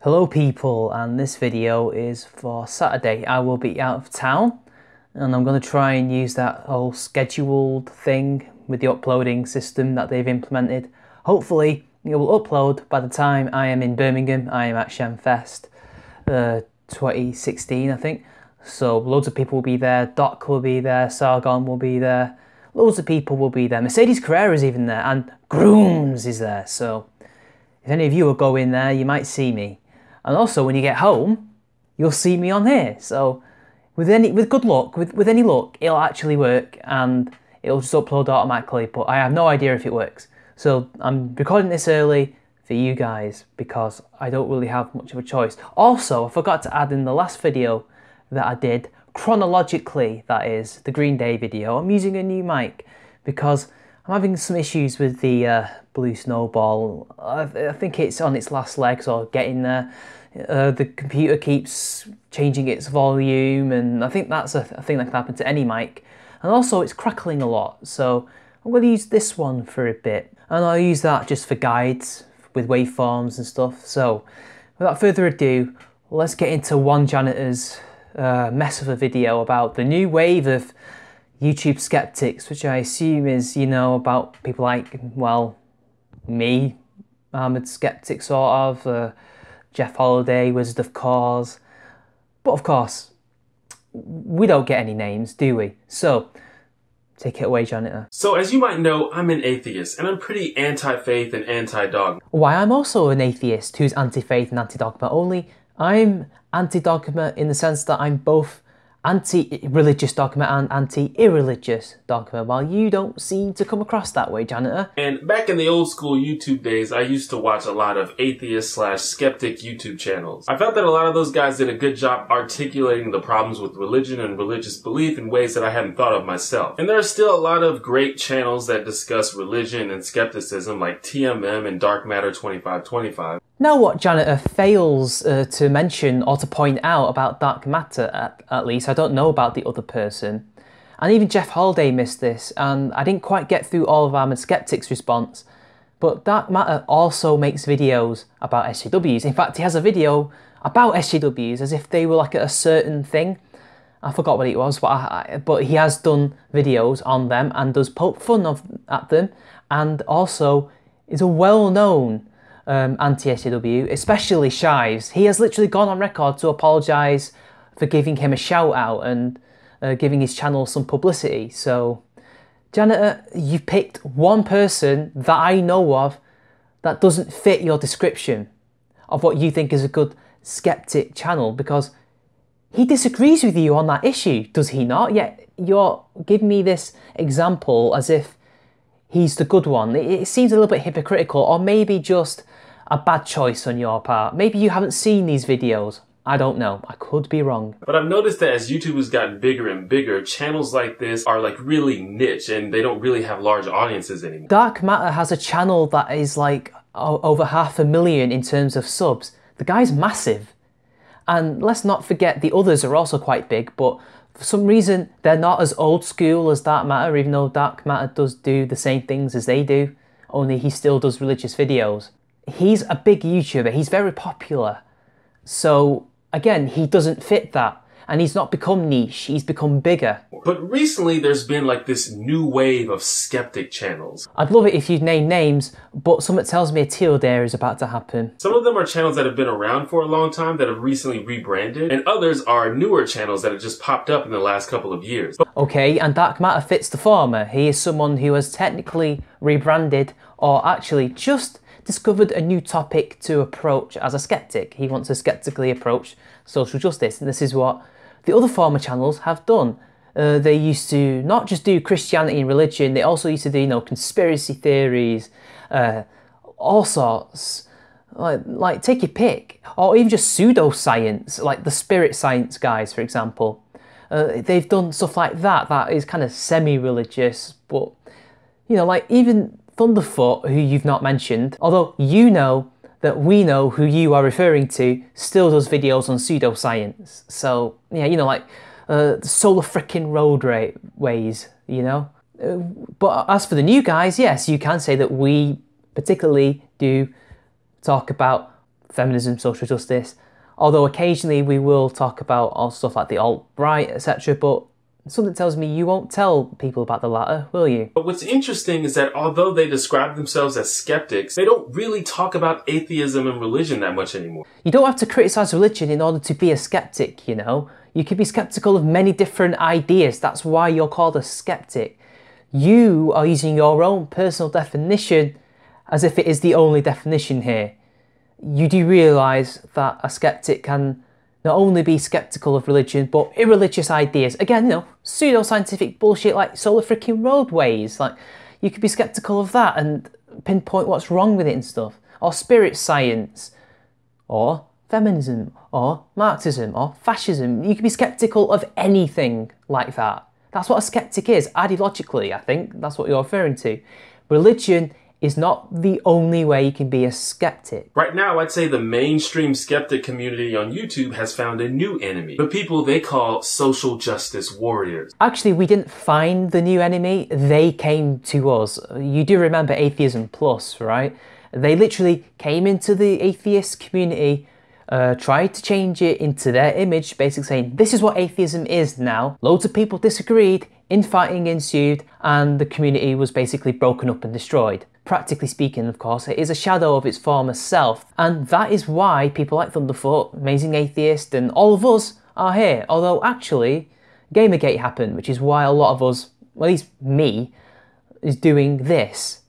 Hello people, and this video is for Saturday. I will be out of town and I'm going to try and use that whole scheduled thing with the uploading system that they've implemented. Hopefully it will upload by the time I am in Birmingham. I am at Shenfest 2016 I think. So loads of people will be there, Doc will be there, Sargon will be there, loads of people will be there. Mercedes Carrera is even there and Grooms is there. So if any of you will go in there, you might see me. And also when you get home, you'll see me on here. So with good luck, with any luck, it'll actually work and it'll just upload automatically, but I have no idea if it works. So I'm recording this early for you guys because I don't really have much of a choice. Also, I forgot to add in the last video that I did, chronologically that is, the Green Day video. I'm using a new mic because I'm having some issues with the Blue Snowball. I think it's on its last legs or getting there. The computer keeps changing its volume, and I think that's a thing that can happen to any mic. And also it's crackling a lot, so I'm going to use this one for a bit. And I'll use that just for guides with waveforms and stuff. So without further ado, let's get into 1Janitor's mess of a video about the new wave of YouTube skeptics, which I assume is, you know, about people like, well, me, Armoured skeptic sort of, Jeff Holiday, Wizard of Cause. But of course, we don't get any names, do we? So, take it away, Janitor. So as you might know, I'm an atheist, and I'm pretty anti-faith and anti-dogma. Why, I'm also an atheist who's anti-faith and anti-dogma, only I'm anti-dogma in the sense that I'm both anti-religious dogma and anti-irreligious dogma, while you don't seem to come across that way, Janitor. And back in the old school YouTube days, I used to watch a lot of atheist/skeptic YouTube channels. I felt that a lot of those guys did a good job articulating the problems with religion and religious belief in ways that I hadn't thought of myself. And there are still a lot of great channels that discuss religion and skepticism, like TMM and Dark Matter 2525. Now what Janitor fails to mention or to point out about Dark Matter, at least, I don't know about the other person, and even Jeff Holiday missed this, and I didn't quite get through all of Armoured Skeptic's response, but Dark Matter also makes videos about SJWs. In fact, he has a video about SJWs as if they were like a certain thing. I forgot what it was, but he has done videos on them and does poke fun at them, and also is a well-known anti-SJW, especially Shives. He has literally gone on record to apologise for giving him a shout out and giving his channel some publicity. So, Janitor, you picked one person that I know of that doesn't fit your description of what you think is a good skeptic channel, because he disagrees with you on that issue, does he not? Yet you're giving me this example as if he's the good one. It seems a little bit hypocritical, or maybe just a bad choice on your part. Maybe you haven't seen these videos. I don't know. I could be wrong. But I've noticed that as YouTube has gotten bigger and bigger, channels like this are like really niche and they don't really have large audiences anymore. Dark Matter has a channel that is like over 500,000 in terms of subs. The guy's massive. And let's not forget the others are also quite big, but for some reason they're not as old school as Dark Matter, even though Dark Matter does do the same things as they do, only he still does religious videos. He's a big YouTuber, he's very popular. So again, he doesn't fit that. And he's not become niche, he's become bigger. But recently there's been like this new wave of skeptic channels. I'd love it if you'd name names, but something tells me a teal dare is about to happen. Some of them are channels that have been around for a long time that have recently rebranded, and others are newer channels that have just popped up in the last couple of years. Okay, and Dark Matter fits the former. He is someone who has technically rebranded, or actually just discovered a new topic to approach as a skeptic. He wants to skeptically approach social justice, and this is what the other former channels have done. They used to not just do Christianity and religion, they also used to do, you know, conspiracy theories, all sorts, like take your pick, or even just pseudoscience, like the spirit science guys, for example. They've done stuff like that, that is kind of semi-religious, but, you know, like even Thunderfoot, who you've not mentioned, although you know that we know who you are referring to, still does videos on pseudoscience. So, yeah, you know, like solar frickin' roadways, you know? But as for the new guys, yes, you can say that we particularly do talk about feminism, social justice, although occasionally we will talk about all stuff like the alt-right, etc., but something tells me you won't tell people about the latter, will you? But what's interesting is that although they describe themselves as skeptics, they don't really talk about atheism and religion that much anymore. You don't have to criticize religion in order to be a skeptic, you know? You can be skeptical of many different ideas. That's why you're called a skeptic. You are using your own personal definition as if it is the only definition here. You do realise that a skeptic can not only be skeptical of religion, but irreligious ideas. Again, you know, pseudo-scientific bullshit like solar freaking roadways. Like, you could be skeptical of that and pinpoint what's wrong with it and stuff. Or spirit science. Or feminism. Or Marxism. Or fascism. You could be skeptical of anything like that. That's what a skeptic is, ideologically, I think. That's what you're referring to. Religion is not the only way you can be a skeptic. Right now, I'd say the mainstream skeptic community on YouTube has found a new enemy. The people they call social justice warriors. Actually, we didn't find the new enemy, they came to us. You do remember Atheism Plus, right? They literally came into the atheist community, tried to change it into their image, basically saying, this is what atheism is now. Loads of people disagreed, infighting ensued, and the community was basically broken up and destroyed. Practically speaking, of course, it is a shadow of its former self, and that is why people like Thunderfoot, Amazing Atheist, and all of us are here. Although actually, Gamergate happened, which is why a lot of us, well, at least me, is doing this.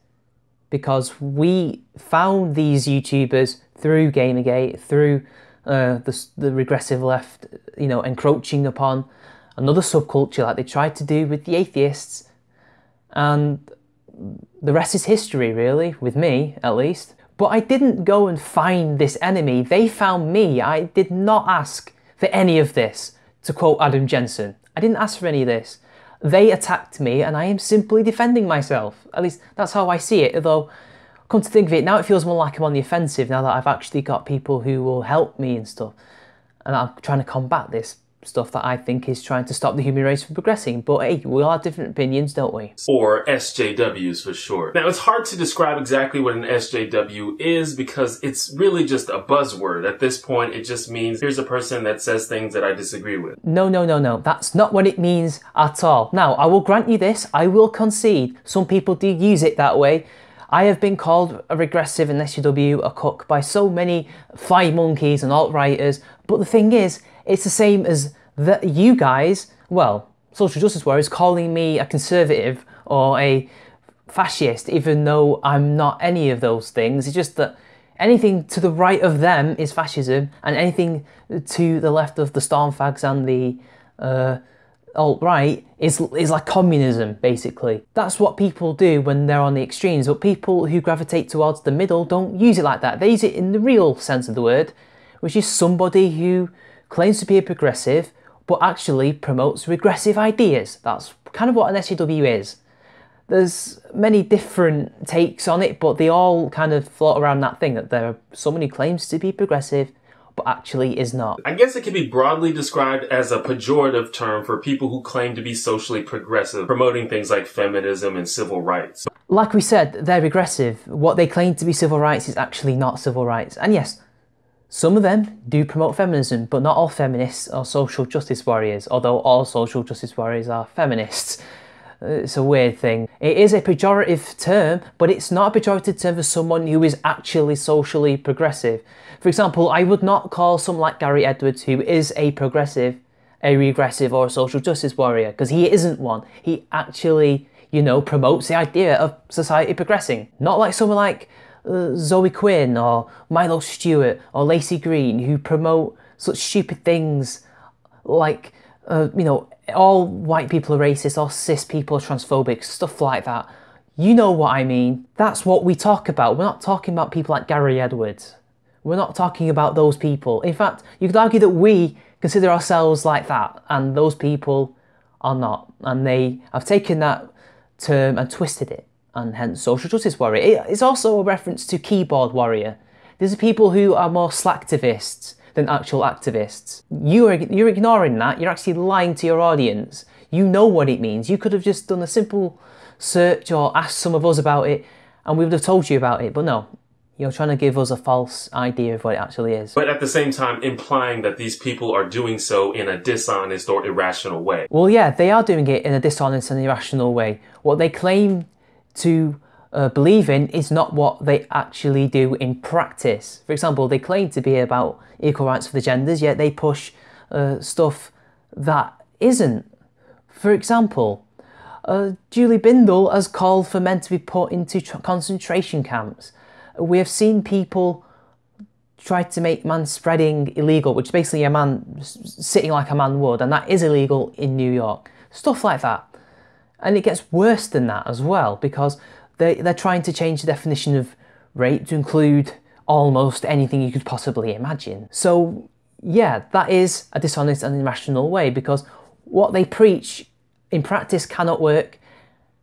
Because we found these YouTubers through Gamergate, through the regressive left, you know, encroaching upon another subculture like they tried to do with the atheists, and the rest is history, really, with me, at least. But I didn't go and find this enemy. They found me. I did not ask for any of this, to quote Adam Jensen. I didn't ask for any of this. They attacked me, and I am simply defending myself. At least, that's how I see it. Although, come to think of it, now it feels more like I'm on the offensive, now that I've actually got people who will help me and stuff. And I'm trying to combat this stuff that I think is trying to stop the human race from progressing. But hey, we all have different opinions, don't we? Or SJWs for short. Now, it's hard to describe exactly what an SJW is because it's really just a buzzword. At this point, it just means here's a person that says things that I disagree with. No. That's not what it means at all. Now, I will grant you this. I will concede. Some people do use it that way. I have been called a regressive and SJW, a cuck, by so many fly monkeys and alt-righters. But the thing is, it's the same as that you guys, well, social justice warriors, calling me a conservative or a fascist, even though I'm not any of those things. It's just that anything to the right of them is fascism, and anything to the left of the Stormfags and the alt-right is like communism, basically. That's what people do when they're on the extremes, but people who gravitate towards the middle don't use it like that. They use it in the real sense of the word, which is somebody who claims to be a progressive, but actually promotes regressive ideas. That's kind of what an SJW is. There's many different takes on it, but they all kind of float around that thing that there are someone who claims to be progressive, but actually is not. I guess it can be broadly described as a pejorative term for people who claim to be socially progressive, promoting things like feminism and civil rights. Like we said, they're regressive. What they claim to be civil rights is actually not civil rights. And yes, some of them do promote feminism, but not all feminists are social justice warriors, although all social justice warriors are feminists. It's a weird thing. It is a pejorative term, but it's not a pejorative term for someone who is actually socially progressive. For example, I would not call someone like Gary Edwards, who is a progressive, a regressive or a social justice warrior, because he isn't one. He actually, you know, promotes the idea of society progressing. Not like someone like Zoe Quinn or Milo Stewart or Lacey Green, who promote such stupid things like, you know, all white people are racist, all cis people are transphobic, stuff like that. You know what I mean. That's what we talk about. We're not talking about people like Gary Edwards. We're not talking about those people. In fact, you could argue that we consider ourselves like that, and those people are not. And they have taken that term and twisted it, and hence social justice warrior. It's also a reference to keyboard warrior. These are people who are more slacktivists than actual activists. You're ignoring that. You're actually lying to your audience. You know what it means. You could have just done a simple search or asked some of us about it, and we would have told you about it. But no, You're trying to give us a false idea of what it actually is. But at the same time implying that these people are doing so in a dishonest or irrational way. Well, yeah, they are doing it in a dishonest and irrational way. What they claim to believe in is not what they actually do in practice. For example, they claim to be about equal rights for the genders, yet they push stuff that isn't. For example, Julie Bindel has called for men to be put into concentration camps. We have seen people try to make manspreading illegal, which is basically a man sitting like a man would, and that is illegal in New York. Stuff like that. And it gets worse than that as well, because they're trying to change the definition of rape to include almost anything you could possibly imagine. So yeah, that is a dishonest and irrational way, because what they preach in practice cannot work,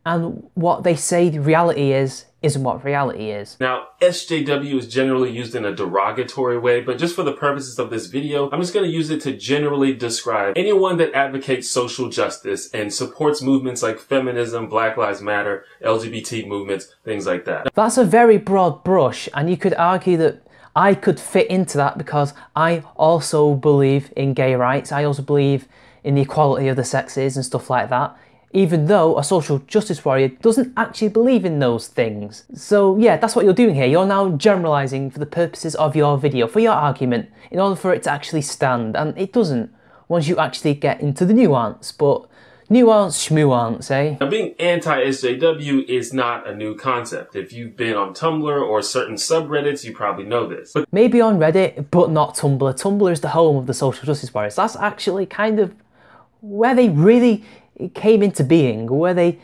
and what they say the reality is isn't what reality is. Now, SJW is generally used in a derogatory way, but just for the purposes of this video, I'm just going to use it to generally describe anyone that advocates social justice and supports movements like feminism, Black Lives Matter, LGBT movements, things like that. That's a very broad brush, and you could argue that I could fit into that because I also believe in gay rights. I also believe in the equality of the sexes and stuff like that, even though a social justice warrior doesn't actually believe in those things. So yeah, that's what you're doing here. You're now generalising for the purposes of your video, for your argument, in order for it to actually stand, and it doesn't once you actually get into the nuance. But nuance schmuance, eh? Now, being anti-SJW is not a new concept. If you've been on Tumblr or certain subreddits, you probably know this. But maybe on Reddit, but not Tumblr. Tumblr is the home of the social justice warriors. That's actually kind of where they really came into being, where they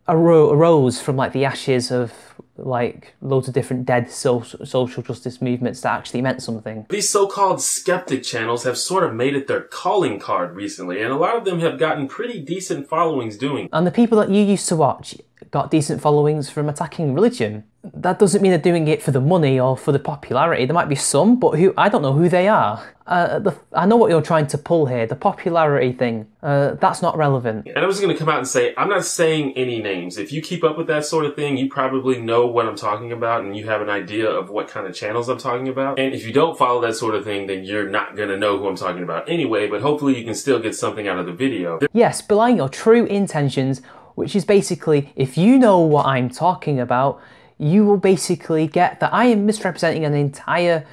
arose from, like the ashes of like loads of different dead social justice movements that actually meant something. These so-called skeptic channels have sort of made it their calling card recently, and a lot of them have gotten pretty decent followings doing it. And the people that you used to watch got decent followings from attacking religion. That doesn't mean they're doing it for the money or for the popularity. There might be some, but I don't know who they are. I know what you're trying to pull here, the popularity thing. That's not relevant. And I was going to come out and say, I'm not saying any names. If you keep up with that sort of thing, you probably know what I'm talking about and you have an idea of what kind of channels I'm talking about. And if you don't follow that sort of thing, then you're not going to know who I'm talking about anyway, but hopefully you can still get something out of the video. Yes, belying your true intentions, which is basically, if you know what I'm talking about, you will basically get that I am misrepresenting an entire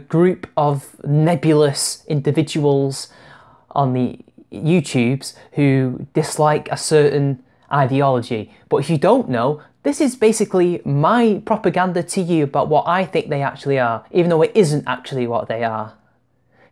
group of nebulous individuals on the YouTubes who dislike a certain ideology. But if you don't know, this is basically my propaganda to you about what I think they actually are, even though it isn't actually what they are.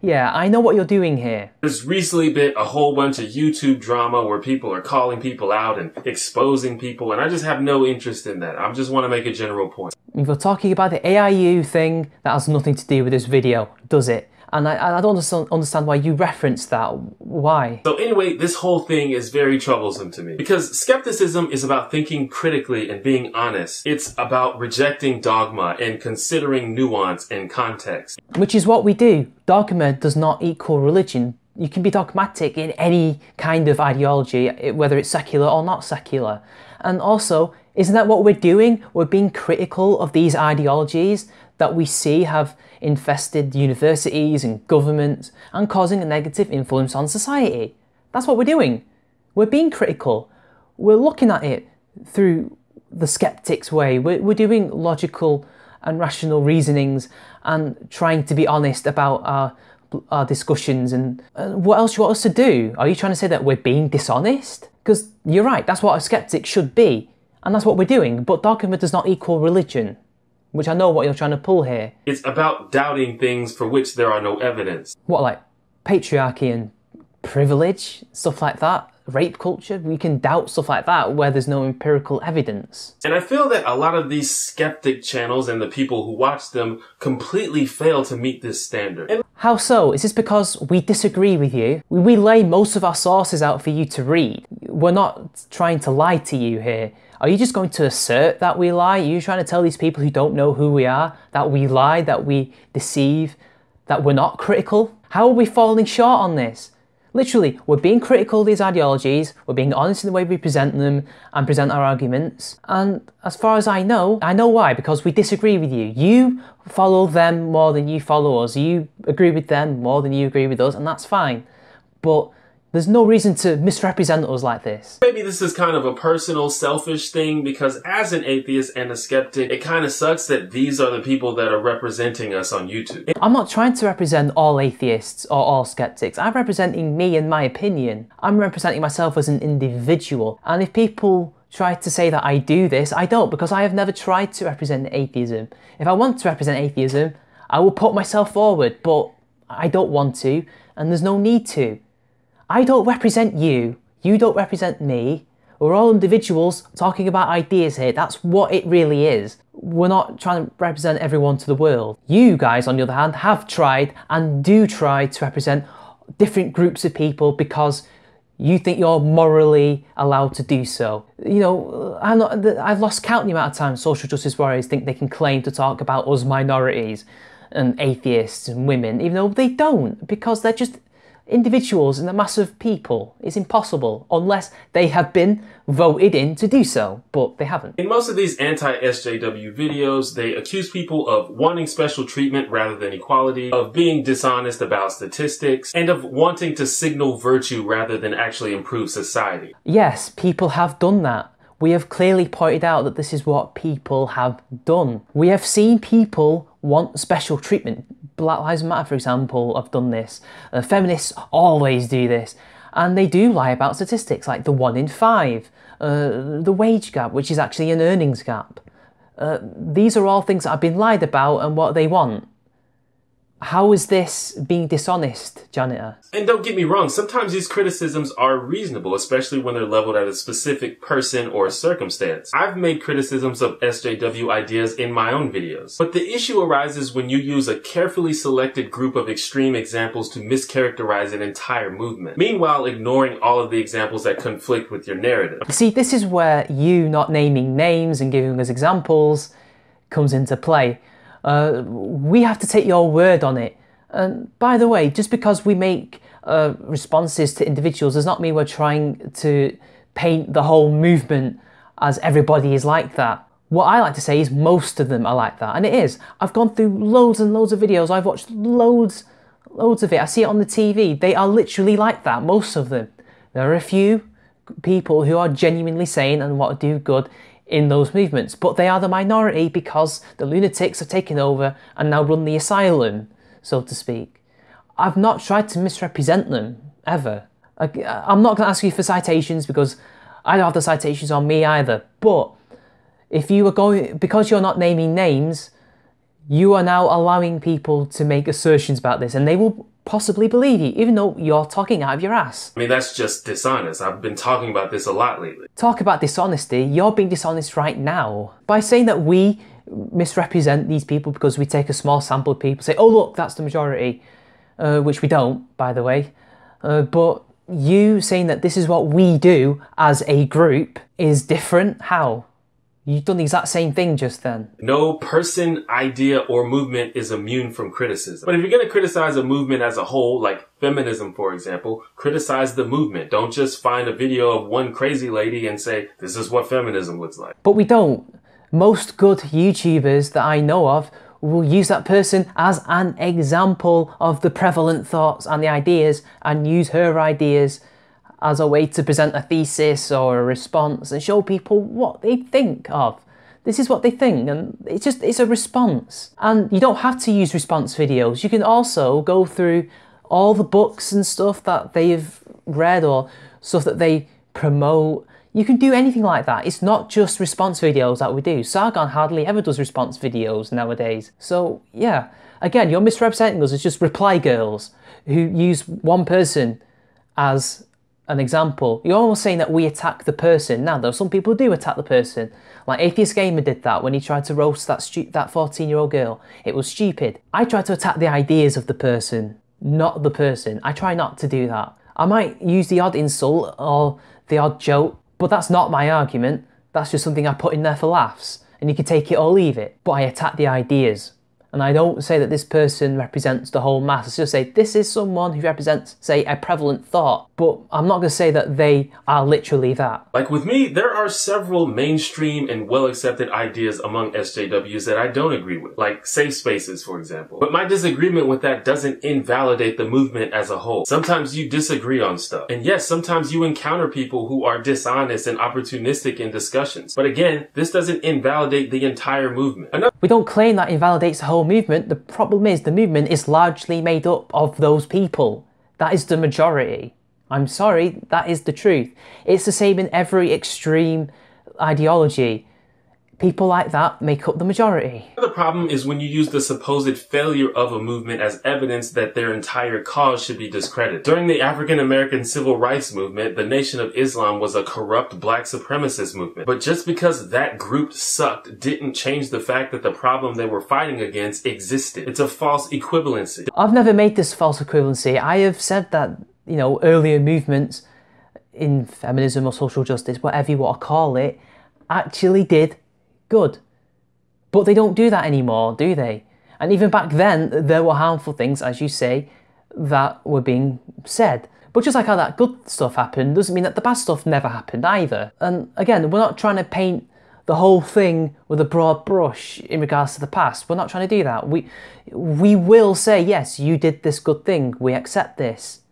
Yeah, I know what you're doing here. There's recently been a whole bunch of YouTube drama where people are calling people out and exposing people, and I just have no interest in that. I just want to make a general point. If you're talking about the AIU thing, that has nothing to do with this video, does it? And I don't understand why you referenced that. Why? So anyway, this whole thing is very troublesome to me. Because skepticism is about thinking critically and being honest. It's about rejecting dogma and considering nuance and context. Which is what we do. Dogma does not equal religion. You can be dogmatic in any kind of ideology, whether it's secular or not secular. And also, isn't that what we're doing? We're being critical of these ideologies that we see have infested universities and governments and causing a negative influence on society. That's what we're doing. We're being critical. We're looking at it through the skeptic's way. We're doing logical and rational reasonings and trying to be honest about our discussions. And what else do you want us to do? Are you trying to say that we're being dishonest? Because you're right, that's what a skeptic should be. And that's what we're doing. But dogma does not equal religion, which I know what you're trying to pull here. It's about doubting things for which there are no evidence. What, like patriarchy and privilege, stuff like that? Rape culture? We can doubt stuff like that where there's no empirical evidence. And I feel that a lot of these skeptic channels and the people who watch them completely fail to meet this standard. How so? Is this because we disagree with you? We lay most of our sources out for you to read. We're not trying to lie to you here. Are you just going to assert that we lie? Are you trying to tell these people who don't know who we are that we lie, that we deceive, that we're not critical? How are we falling short on this? Literally, we're being critical of these ideologies, we're being honest in the way we present them and present our arguments, and as far as I know why, because we disagree with you. You follow them more than you follow us, you agree with them more than you agree with us, and that's fine. But there's no reason to misrepresent us like this. Maybe this is kind of a personal, selfish thing, because as an atheist and a skeptic, it kind of sucks that these are the people that are representing us on YouTube. I'm not trying to represent all atheists or all skeptics. I'm representing me and my opinion. I'm representing myself as an individual. And if people try to say that I do this, I don't, because I have never tried to represent atheism. If I want to represent atheism, I will put myself forward, but I don't want to, and there's no need to. I don't represent you, you don't represent me. We're all individuals talking about ideas here. That's what it really is. We're not trying to represent everyone to the world. You guys, on the other hand, have tried and do try to represent different groups of people because you think you're morally allowed to do so. You know, I've lost count the amount of times social justice warriors think they can claim to talk about us minorities and atheists and women, even though they don't, because they're just individuals and a mass of people. It's impossible unless they have been voted in to do so, but they haven't. In most of these anti-SJW videos, they accuse people of wanting special treatment rather than equality, of being dishonest about statistics, and of wanting to signal virtue rather than actually improve society. Yes, people have done that. We have clearly pointed out that this is what people have done. We have seen people want special treatment. Black Lives Matter, for example, have done this. Feminists always do this. And they do lie about statistics, like the 1 in 5, the wage gap, which is actually an earnings gap. These are all things that have been lied about and what they want. How is this being dishonest, Janitor? And don't get me wrong, sometimes these criticisms are reasonable, especially when they're leveled at a specific person or circumstance. I've made criticisms of SJW ideas in my own videos. But the issue arises when you use a carefully selected group of extreme examples to mischaracterize an entire movement, meanwhile ignoring all of the examples that conflict with your narrative. See, this is where you not naming names and giving us examples comes into play. We have to take your word on it. And by the way, just because we make responses to individuals does not mean we're trying to paint the whole movement as everybody is like that. What I like to say is most of them are like that, and it is. I've gone through loads and loads of videos, I've watched loads of it, I see it on the TV. They are literally like that, most of them. There are a few people who are genuinely sane and want to do good in those movements, but they are the minority because the lunatics have taken over and now run the asylum, so to speak. I've not tried to misrepresent them, ever. I'm not going to ask you for citations because I don't have the citations on me either, but if you were going, because you're not naming names, you are now allowing people to make assertions about this and they will possibly believe you, even though you're talking out of your ass. I mean, that's just dishonest. I've been talking about this a lot lately. Talk about dishonesty, you're being dishonest right now. By saying that we misrepresent these people because we take a small sample of people, say, oh look, that's the majority, which we don't, by the way. But you saying that this is what we do as a group is different. How? You've done the exact same thing just then. No person, idea, or movement is immune from criticism. But if you're going to criticize a movement as a whole, like feminism, for example, criticize the movement. Don't just find a video of one crazy lady and say, this is what feminism looks like. But we don't. Most good YouTubers that I know of will use that person as an example of the prevalent thoughts and the ideas and use her ideas as a way to present a thesis or a response and show people what they think of. This is what they think, and it's a response. And you don't have to use response videos. You can also go through all the books and stuff that they've read or stuff that they promote. You can do anything like that. It's not just response videos that we do. Sargon hardly ever does response videos nowadays. So yeah, again, you're misrepresenting us as just reply girls who use one person as an example. You're almost saying that we attack the person. Now though, some people do attack the person. Like Atheist Gamer did that when he tried to roast that 14-year-old girl. It was stupid. I try to attack the ideas of the person, not the person. I try not to do that. I might use the odd insult or the odd joke, but that's not my argument. That's just something I put in there for laughs. And you can take it or leave it. But I attack the ideas. And I don't say that this person represents the whole mass. I just say this is someone who represents, say, a prevalent thought. But I'm not going to say that they are literally that. Like with me, there are several mainstream and well-accepted ideas among SJWs that I don't agree with, like safe spaces, for example. But my disagreement with that doesn't invalidate the movement as a whole. Sometimes you disagree on stuff. And yes, sometimes you encounter people who are dishonest and opportunistic in discussions. But again, this doesn't invalidate the entire movement. We don't claim that invalidates the whole movement. The problem is the movement is largely made up of those people. That is the majority. I'm sorry, that is the truth. It's the same in every extreme ideology. People like that make up the majority. The problem is when you use the supposed failure of a movement as evidence that their entire cause should be discredited. During the African American Civil Rights Movement, the Nation of Islam was a corrupt black supremacist movement. But just because that group sucked didn't change the fact that the problem they were fighting against existed. It's a false equivalency. I've never made this false equivalency. I have said that, you know, earlier movements in feminism or social justice, whatever you want to call it, actually did good. But they don't do that anymore, do they? And even back then, there were harmful things, as you say, that were being said. But just like how that good stuff happened, doesn't mean that the bad stuff never happened either. And again, we're not trying to paint the whole thing with a broad brush in regards to the past. We're not trying to do that. We will say, yes, you did this good thing, we accept this.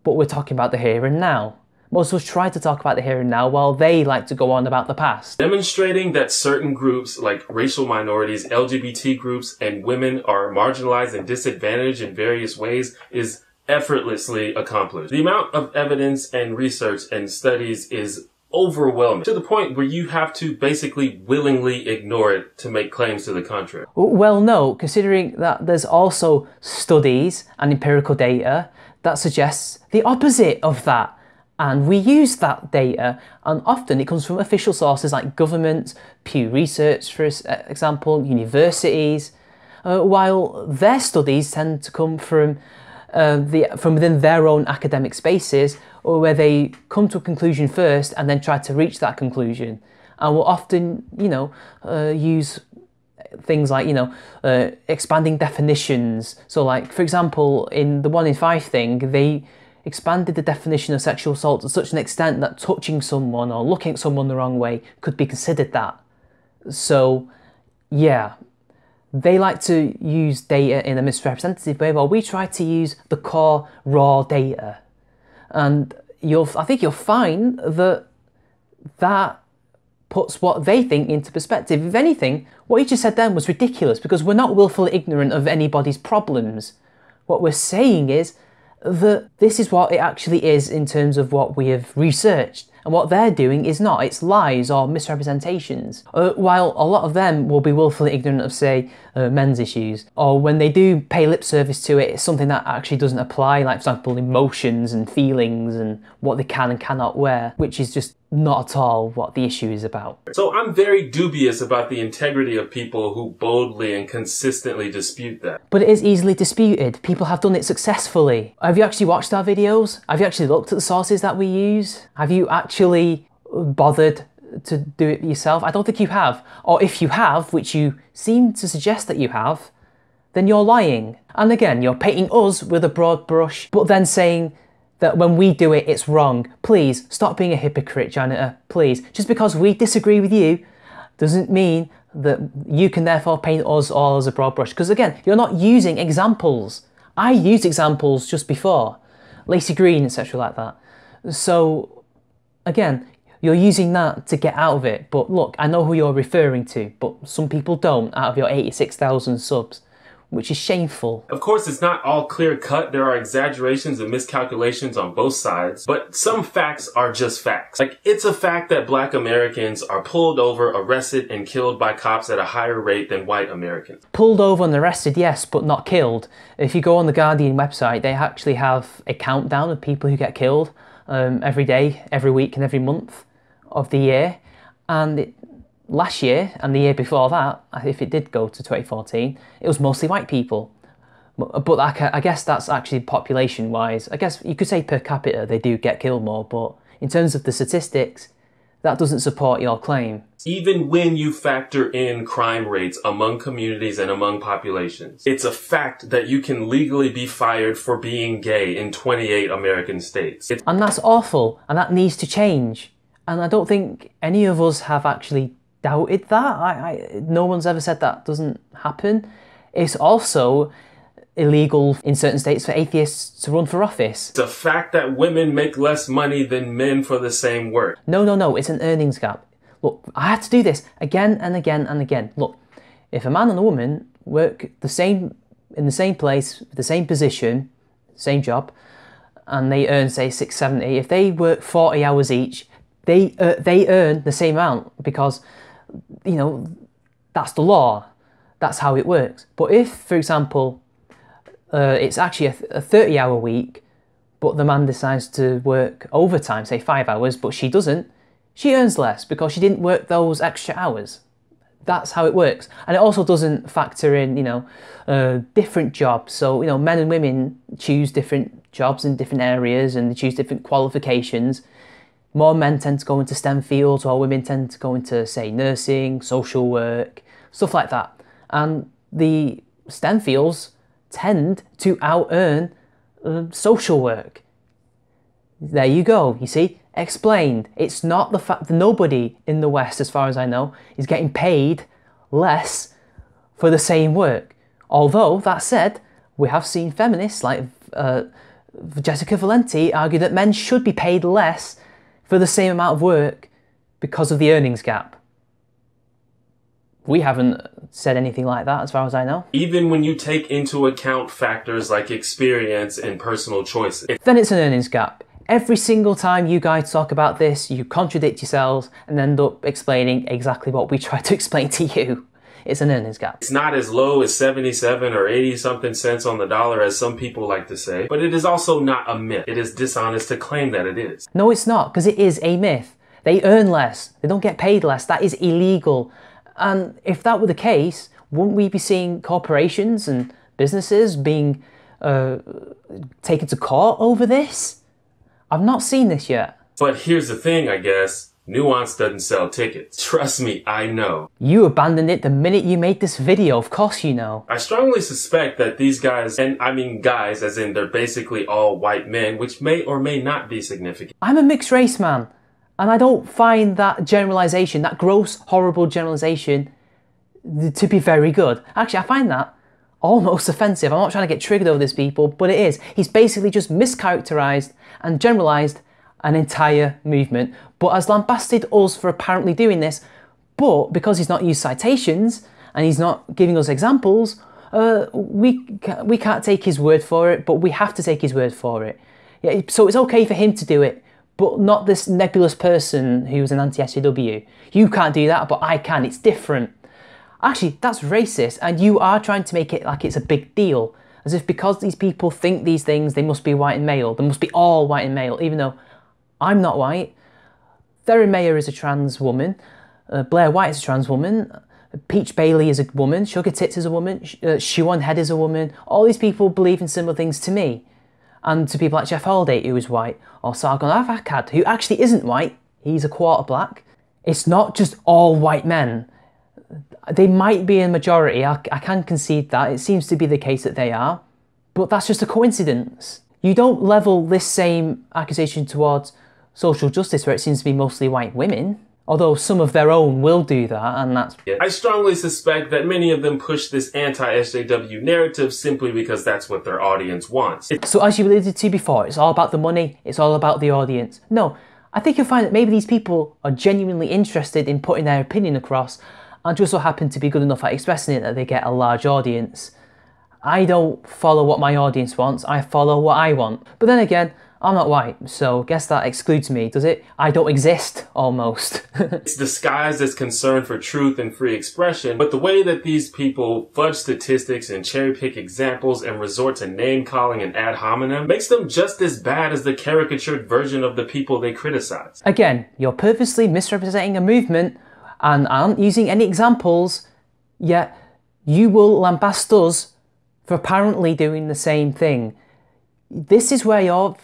But we're talking about the here and now. Most of us try to talk about the here and now while they like to go on about the past. Demonstrating that certain groups like racial minorities, LGBT groups, and women are marginalized and disadvantaged in various ways is effortlessly accomplished. The amount of evidence and research and studies is overwhelming to the point where you have to basically willingly ignore it to make claims to the contrary. Well, no, considering that there's also studies and empirical data that suggests the opposite of that. And we use that data, and often it comes from official sources like government, Pew Research, for example, universities, while their studies tend to come from within their own academic spaces, or where they come to a conclusion first and then try to reach that conclusion, and will often, you know, use things like, you know, expanding definitions. So, like for example, in the 1 in 5 thing, they expanded the definition of sexual assault to such an extent that touching someone or looking at someone the wrong way could be considered that. So, yeah, they like to use data in a misrepresentative way, while we try to use the core raw data. And I think you'll find that puts what they think into perspective. If anything, what you just said then was ridiculous, because we're not willfully ignorant of anybody's problems. What we're saying is that this is what it actually is in terms of what we have researched, and what they're doing is not. It's lies or misrepresentations. While a lot of them will be willfully ignorant of, say, men's issues, or when they do pay lip service to it, it's something that actually doesn't apply, like for example emotions and feelings and what they can and cannot wear, which is just not at all what the issue is about. So I'm very dubious about the integrity of people who boldly and consistently dispute that. But it is easily disputed. People have done it successfully. Have you actually watched our videos? Have you actually looked at the sources that we use? Have you actually bothered to do it yourself? I don't think you have. Or if you have, which you seem to suggest that you have, then you're lying. And again, you're painting us with a broad brush, but then saying that when we do it, it's wrong. Please, stop being a hypocrite, janitor, please. Just because we disagree with you doesn't mean that you can therefore paint us all as a broad brush. Because again, you're not using examples. I used examples just before. Lacey Green, etc. like that. So, again, you're using that to get out of it. But look, I know who you're referring to, but some people don't out of your 86,000 subs, which is shameful. Of course, it's not all clear-cut. There are exaggerations and miscalculations on both sides, but some facts are just facts. Like, it's a fact that black Americans are pulled over, arrested, and killed by cops at a higher rate than white Americans. Pulled over and arrested, yes, but not killed. If you go on the Guardian website, they actually have a countdown of people who get killed every day, every week, and every month of the year. And last year and the year before that, if it did go to 2014, it was mostly white people. But I guess that's actually population-wise. I guess you could say per capita they do get killed more, but in terms of the statistics, that doesn't support your claim. Even when you factor in crime rates among communities and among populations, it's a fact that you can legally be fired for being gay in 28 American states. And that's awful, and that needs to change. And I don't think any of us have actually doubted that. No one's ever said that doesn't happen. It's also illegal in certain states for atheists to run for office. It's a fact that women make less money than men for the same work. No, it's an earnings gap. Look, I had to do this again and again and again. Look, if a man and a woman work in the same place, the same position, same job, and they earn, say, $6.70, if they work 40 hours each, they earn the same amount because, you know, that's the law. That's how it works. But if, for example, it's actually a 30-hour week, but the man decides to work overtime, say 5 hours, but she doesn't, she earns less because she didn't work those extra hours. That's how it works. And it also doesn't factor in, you know, different jobs. So, you know, men and women choose different jobs in different areas and they choose different qualifications. More men tend to go into STEM fields, while women tend to go into, say, nursing, social work, stuff like that. And the STEM fields tend to out-earn social work. There you go, you see, explained. It's not the fact that nobody in the West, as far as I know, is getting paid less for the same work. Although, that said, we have seen feminists like Jessica Valenti argue that men should be paid less for the same amount of work because of the earnings gap. We haven't said anything like that, as far as I know. Even when you take into account factors like experience and personal choices. Then it's an earnings gap. Every single time you guys talk about this, you contradict yourselves and end up explaining exactly what we try to explain to you. It's an earnings gap. It's not as low as 77 or 80 something cents on the dollar as some people like to say, but it is also not a myth. It is dishonest to claim that it is. No, it's not, because it is a myth. They earn less. They don't get paid less. That is illegal. And if that were the case, wouldn't we be seeing corporations and businesses being taken to court over this? I've not seen this yet. But here's the thing, I guess. Nuance doesn't sell tickets. Trust me, I know. You abandoned it the minute you made this video, of course you know. I strongly suspect that these guys, and I mean guys as in they're basically all white men, which may or may not be significant. I'm a mixed race man, and I don't find that generalization, that gross, horrible generalization, to be very good. Actually, I find that almost offensive. I'm not trying to get triggered over this, people, but it is. He's basically just mischaracterized and generalized an entire movement, but has lambasted us for apparently doing this. But because he's not used citations and he's not giving us examples, we can't take his word for it, but we have to take his word for it. Yeah, so it's okay for him to do it, but not this nebulous person who's an anti-SJW. You can't do that, but I can. It's different. Actually, that's racist, and you are trying to make it like it's a big deal, as if because these people think these things, they must be white and male. They must be all white and male, even though I'm not white. Theron Mayer is a trans woman. Blair White is a trans woman. Peach Bailey is a woman. Sugar Tits is a woman. Siobhan Head is a woman. All these people believe in similar things to me. And to people like Jeff Holiday, who is white, or Sargon Avakad, who actually isn't white. He's a quarter black. It's not just all white men. They might be a majority, I can concede that. It seems to be the case that they are. But that's just a coincidence. You don't level this same accusation towards social justice where it seems to be mostly white women. Although some of their own will do that, and that's... I strongly suspect that many of them push this anti-SJW narrative simply because that's what their audience wants. So as you alluded to before, it's all about the money, it's all about the audience. No, I think you'll find that maybe these people are genuinely interested in putting their opinion across and just so happen to be good enough at expressing it that they get a large audience. I don't follow what my audience wants, I follow what I want. But then again, I'm not white, so guess that excludes me, does it? I don't exist, almost. It's disguised as concern for truth and free expression, but the way that these people fudge statistics and cherry-pick examples and resort to name-calling and ad hominem makes them just as bad as the caricatured version of the people they criticize. Again, you're purposely misrepresenting a movement and aren't using any examples, yet you will lambast us for apparently doing the same thing. This is where your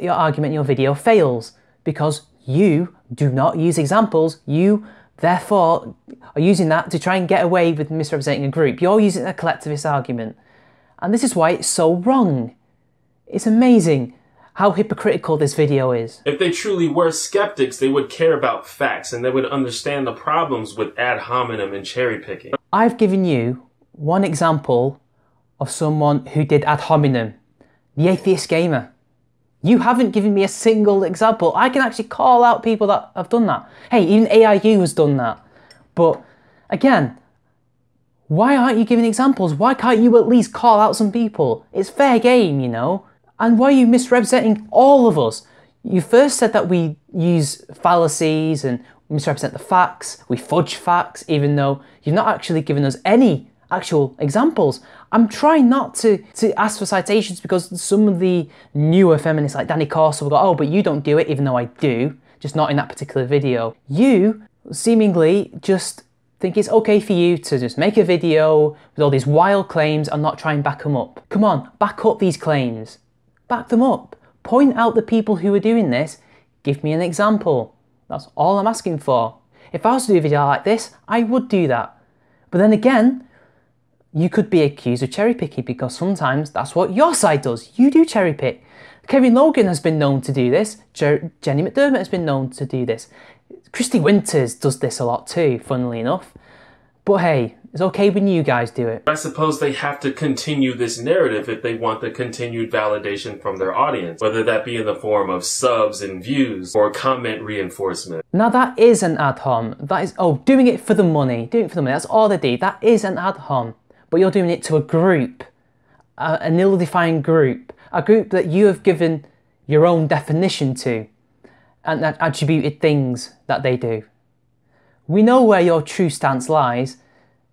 argument in your video fails, because you Do not use examples. You, therefore, are using that to try and get away with misrepresenting a group. You're using a collectivist argument. And this is why it's so wrong. It's amazing how hypocritical this video is. If they truly were skeptics, they would care about facts and they would understand the problems with ad hominem and cherry picking. I've given you one example of someone who did ad hominem, the atheist gamer. You haven't given me a single example. I can actually call out people that have done that. Hey, even AIU has done that. But again, why aren't you giving examples? Why can't you at least call out some people? It's fair game, you know? And why are you misrepresenting all of us? You first said that we use fallacies and misrepresent the facts, we fudge facts, even though you've not actually given us any actual examples. I'm trying not to ask for citations because some of the newer feminists like Danny Corso will go, oh, but you don't do it, even though I do, just not in that particular video. You seemingly just think it's okay for you to just make a video with all these wild claims and not try and back them up. Come on, back up these claims. Back them up. Point out the people who are doing this. Give me an example. That's all I'm asking for. If I was to do a video like this, I would do that. But then again, you could be accused of cherry picking because sometimes that's what your side does. You do cherry pick. Kevin Logan has been known to do this. Jenny McDermott has been known to do this. Christy Winters does this a lot too, funnily enough. But hey, it's okay when you guys do it. I suppose they have to continue this narrative if they want the continued validation from their audience, whether that be in the form of subs and views or comment reinforcement. Now that is an ad hom. That is, oh, doing it for the money. Doing it for the money, that's all they do. That is an ad hom. But you're doing it to a group, an ill-defined group, a group that you have given your own definition to and that attributed things that they do. We know where your true stance lies,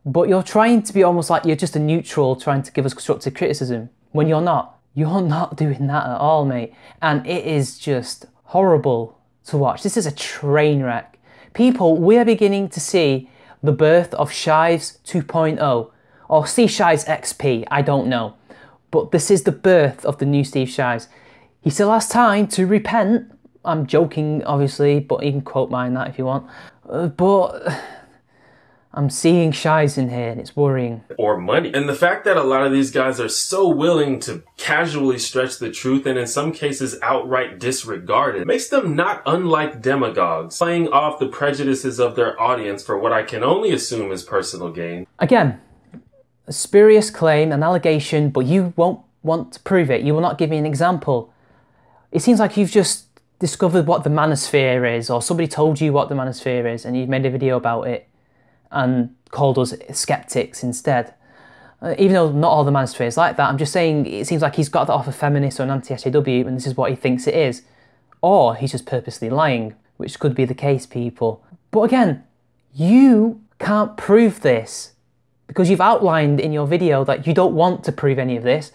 but you're trying to be almost like you're just a neutral trying to give us constructive criticism when you're not. You're not doing that at all, mate. And it is just horrible to watch. This is a train wreck. People, we are beginning to see the birth of Shives 2.0 or Steve Shives XP, I don't know. But this is the birth of the new Steve Shives. He still has time to repent. I'm joking, obviously, but you can quote mine that if you want. But I'm seeing Shives in here and it's worrying. Or money. And the fact that a lot of these guys are so willing to casually stretch the truth and in some cases outright disregard it makes them not unlike demagogues, playing off the prejudices of their audience for what I can only assume is personal gain. Again, a spurious claim, an allegation, but you won't want to prove it. You will not give me an example. It seems like you've just discovered what the manosphere is, or somebody told you what the manosphere is and you've made a video about it and called us skeptics instead. Even though not all the manosphere is like that, I'm just saying it seems like he's got that off a feminist or an anti-SJW and this is what he thinks it is. Or he's just purposely lying, which could be the case, people. But again, you can't prove this because you've outlined in your video that you don't want to prove any of this.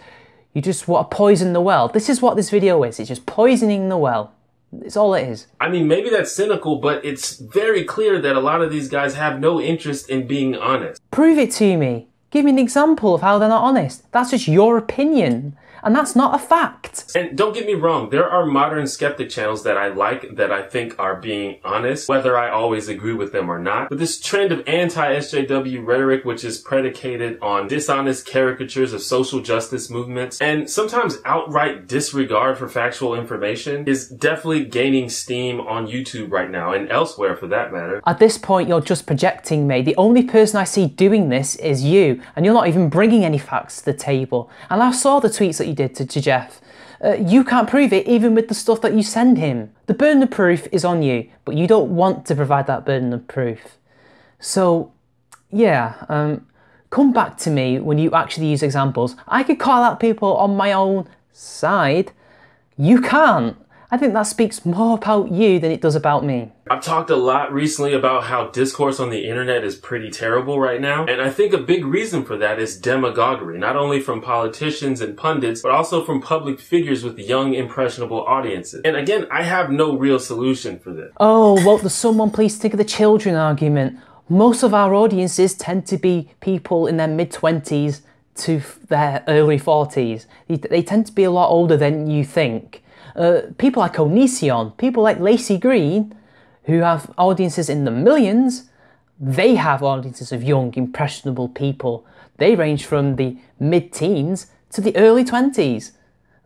You just want to poison the well. This is what this video is. It's just poisoning the well. It's all it is. I mean, maybe that's cynical, but it's very clear that a lot of these guys have no interest in being honest. Prove it to me. Give me an example of how they're not honest. That's just your opinion. And that's not a fact. And don't get me wrong, there are modern skeptic channels that I like, that I think are being honest, whether I always agree with them or not. But this trend of anti-SJW rhetoric, which is predicated on dishonest caricatures of social justice movements, and sometimes outright disregard for factual information, is definitely gaining steam on YouTube right now, and elsewhere for that matter. At this point, you're just projecting me. The only person I see doing this is you, and you're not even bringing any facts to the table. And I saw the tweets that you did to Jeff. You can't prove it even with the stuff that you send him. The burden of proof is on you, but you don't want to provide that burden of proof. So, yeah, come back to me when you actually use examples. I could call out people on my own side. You can't. I think that speaks more about you than it does about me. I've talked a lot recently about how discourse on the internet is pretty terrible right now. And I think a big reason for that is demagoguery, not only from politicians and pundits, but also from public figures with young, impressionable audiences. And again, I have no real solution for this. Oh, won't someone please think of the children argument? Most of our audiences tend to be people in their mid-20s to their early 40s. They tend to be a lot older than you think. People like Onision, people like Lacey Green, who have audiences in the millions, they have audiences of young, impressionable people. They range from the mid-teens to the early 20s.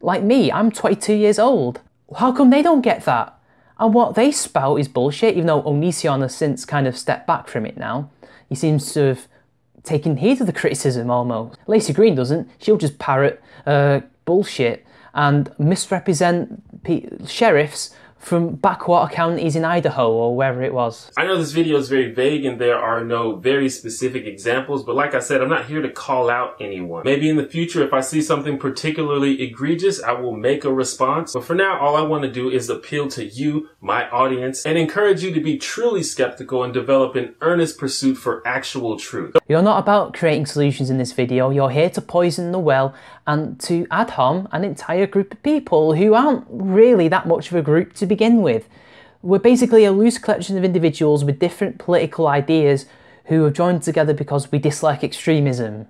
Like me, I'm 22 years old. How come they don't get that? And what they spout is bullshit, even though Onision has since kind of stepped back from it now. He seems to have taken heed of the criticism almost. Lacey Green doesn't. She'll just parrot bullshit and misrepresent sheriffs from backwater counties in Idaho or wherever it was. I know this video is very vague and there are no very specific examples, but like I said, I'm not here to call out anyone. Maybe in the future, if I see something particularly egregious, I will make a response. But for now, all I want to do is appeal to you, my audience, and encourage you to be truly skeptical and develop an earnest pursuit for actual truth. You're not about creating solutions in this video. You're here to poison the well and to ad hom an entire group of people who aren't really that much of a group to begin with. We're basically a loose collection of individuals with different political ideas who have joined together because we dislike extremism.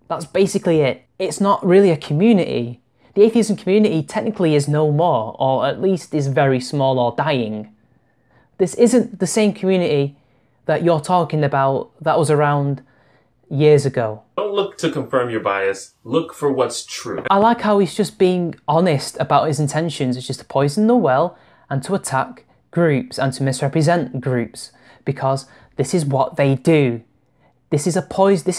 That's basically it. It's not really a community. The atheism community technically is no more, or at least is very small or dying. This isn't the same community that you're talking about that was around years ago. Don't look to confirm your bias, look for what's true. I like how he's just being honest about his intentions. It's just to poison the well and to attack groups and to misrepresent groups, because this is what they do. This is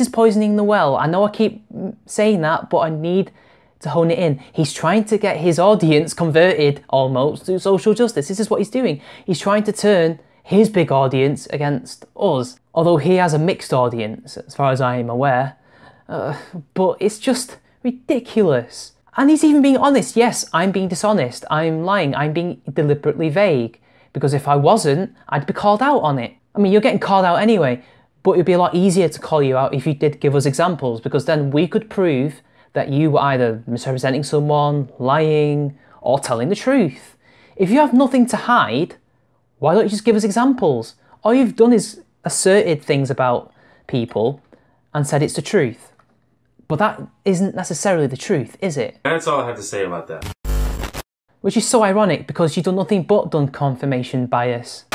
poisoning the well. I know I keep saying that, but I need to hone it in. He's trying to get his audience converted almost to social justice. This is what he's doing. He's trying to turn his big audience against us, although he has a mixed audience as far as I am aware, but it's just ridiculous. And he's even being honest. Yes, I'm being dishonest, I'm lying, I'm being deliberately vague, because if I wasn't, I'd be called out on it. I mean, you're getting called out anyway, but it'd be a lot easier to call you out if you did give us examples, because then we could prove that you were either misrepresenting someone, lying, or telling the truth. If you have nothing to hide, why don't you just give us examples? All you've done is asserted things about people and said it's the truth. But that isn't necessarily the truth, is it? That's all I have to say about that. Which is so ironic, because you've done nothing but done confirmation bias.